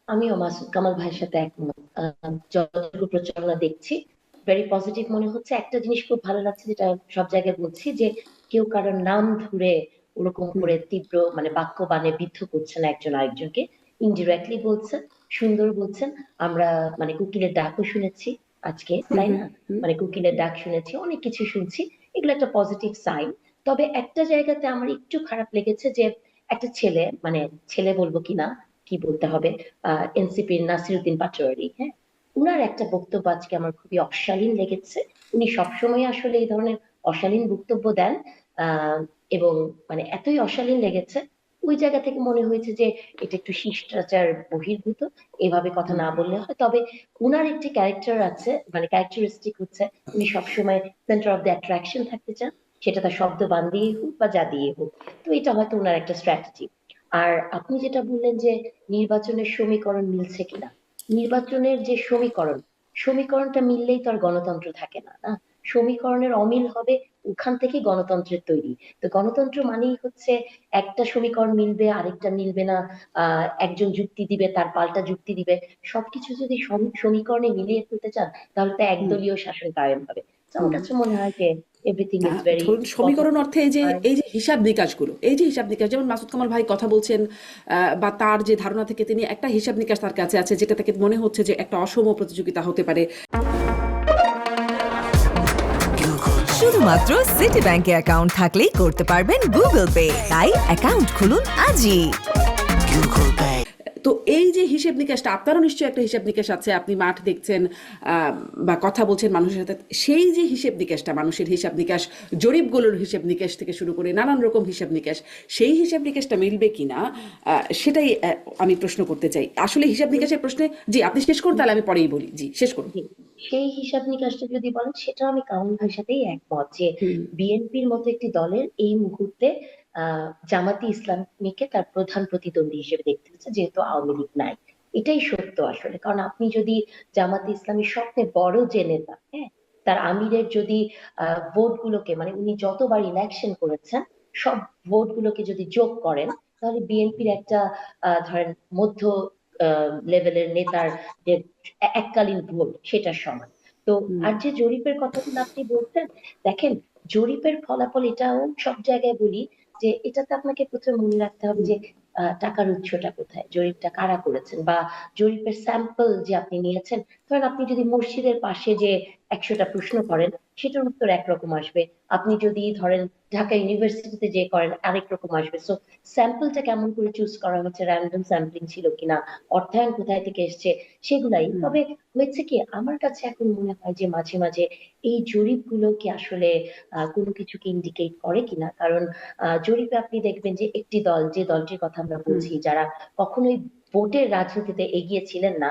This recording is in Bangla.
আমিও মাসুদ কামাল ভাইয়ের সাথে একমত। যতটুকু প্রচারণা দেখছি ভেরি পজিটিভ মনে হচ্ছে। একটা জিনিস খুব ভালো লাগছে, যেটা সব জায়গায় বলছি, যে কেউ কারোর নাম ধরে ওরকম হুম করে তীব্র মানে বাক্য বাণে বিদ্ধ করছে না একজন আরেকজনকে, ইনডিরেক্টলি বলছেন, সুন্দর বলছেন। আমরা মানে কোকিলের ডাকও শুনেছি আজকে, হুম তাই হুম না? হুম মানে কোকিলের ডাক শুনেছি, অনেক কিছু শুনছি, এগুলো একটা পজিটিভ সাইন। তবে একটা জায়গাতে আমার একটু খারাপ লেগেছে, যে একটা ছেলে, মানে ছেলে বলবো কিনা কি বলতে হবে, এনসিপির নাসিরউদ্দিন পাটোয়ারি, হ্যাঁ, উনার একটা বক্তব্য আজকে আমার খুবই অশালীন লেগেছে। উনি সবসময় আসলে এই ধরনের অশালীন বক্তব্য দেন, আহ এবং মানে এতই অশালীন লেগেছে, ওই জায়গা থেকে মনে হয়েছে যে এটা একটু শিষ্টাচার বহির্ভূত, এভাবে কথা হুম। না বললে হয়। তবে উনার একটি ক্যারেক্টার আছে, মানে ক্যারেক্টারিস্টিক হচ্ছে উনি সবসময় সেন্টার অফ দ্য অ্যাট্রাকশন থাকতে চান, সেটা তার শব্দ বান দিয়ে হোক বা যা দিয়ে হোক। তো এটা হয়তো উনার একটা স্ট্র্যাটেজি। আর আপনি যেটা বললেন যে নির্বাচনের সমীকরণ মিলছে কিনা, নির্বাচনের যে সমীকরণ, সমীকরণটা মিললেই তো আর গণতন্ত্র থাকে না, না? সমীকরণের অমিল হবে, ওখান থেকে গণতন্ত্রের তৈরি। তো গণতন্ত্র মানেই হচ্ছে একটা সমীকরণ মিলবে, আরেকটা মিলবে না, একজন যুক্তি দিবে, তার পাল্টা যুক্তি দিবে, সবকিছু যদি সমীকরণে মিলিয়ে ফেলতে চান, তাহলে তো হুম একদলীয় শাসন কায়েম হবে। তো আমার হুম। কাছে মনে হয় যে এভরিথিং না, ইজ ভেরি ধরুন সমীকরণ পজিটিভ। অর্থে এই যে হিসাব নিকাশগুলো, হিসাব নিকাশ, যেমন মাসুদ কামাল ভাই কথা বলছেন, বা তার যে ধারণা থেকে তিনি একটা হিসাব নিকাশ তার কাছে আছে, যেটা থেকে মনে হচ্ছে যে একটা অসম প্রতিযোগিতা হতে পারে। শুধুমাত্র সিটি ব্যাংকে অ্যাকাউন্ট থাকলেই করতে পারবেন গুগল পে। তাই অ্যাকাউন্ট খুলুন আজই। তো এই যে হিসেব নিকাশটা, আপনারও নিশ্চয়ই একটা হিসাব নিকাশ আছে, আপনি মাঠ দেখছেন, বা কথা বলছেন মানুষের সাথে, সেই যে হিসেব নিকাশটা, মানুষের হিসাব নিকাশ, জরিপগুলোর হিসেব নিকাশ থেকে শুরু করে নানান রকম হিসাব নিকাশ, সেই হিসাব নিকাশটা মিলবে কিনা, সেটাই আমি প্রশ্ন করতে চাই। আসলে হিসাব নিকাশের প্রশ্নে, জি আপনি শেষ করুন, তাহলে আমি পরেই বলি, জি শেষ করুন। জি, সেই হিসাব নিকাশটা যদি বলেন, সেটা আমি কামাল ভাইয়ের সাথেই একমত, যে হুম বিএনপির মতো একটি দলের এই মুহূর্তে জামাতি ইসলামীকে তার প্রধান প্রতিদ্বন্দ্বী হিসেবে দেখতে হচ্ছে, যেহেতু আওয়ামী লীগ নাই। এটাই সত্য আসলে। কারণ আপনি যদি জামাতি ইসলামীর সবচেয়ে বড় যে নেতা, হ্যাঁ, তার আমিরের যদি ভোট গুলোকে, মানে উনি যতবার ইলেকশন করেছেন, সব ভোট গুলোকে যদি যোগ করেন, তাহলে বিএনপির একটা ধরেন মধ্য লেভেলের নেতার যে এককালীন ভোট, সেটার সমান। তো হুম আর যে জরিপের কথাগুলো আপনি বলছেন, দেখেন, জরিপের ফলাফল এটাও সব জায়গায় বলি, যে এটাতে আপনাকে প্রথমে মনে রাখতে হবে যে টাকার উৎসটা কোথায়, জরিপটা কারা করেছেন, বা জরিপের স্যাম্পল যে আপনি নিয়েছেন। ধরেন আপনি যদি মসজিদের পাশে যে 100টা প্রশ্ন করেন, সেটার উত্তর একরকম আসবে। আপনি যদি ধরেন ঢাকা ইউনিভার্সিটিতে যে করেন, আরেক রকম আসবে। সো স্যাম্পলটা কেমন করে চুজ করা হচ্ছে, র্যান্ডম স্যাম্পলিং ছিল কিনা, অর্থায়ন কোথায় থেকে এসছে, সেগুলাই। হুম তবে হয়েছে কি, আমার কাছে এখন মনে হয় যে মাঝে মাঝে এই জরিপগুলো কি আসলে কোনো কিছুকে ইন্ডিকেট করে কিনা। কারণ জরিপে আপনি দেখবেন যে একটি দল, যে দলটির কথা আমরা হুম বলছি, যারা কখনোই ভোটের রাজনীতিতে এগিয়ে ছিলেন না,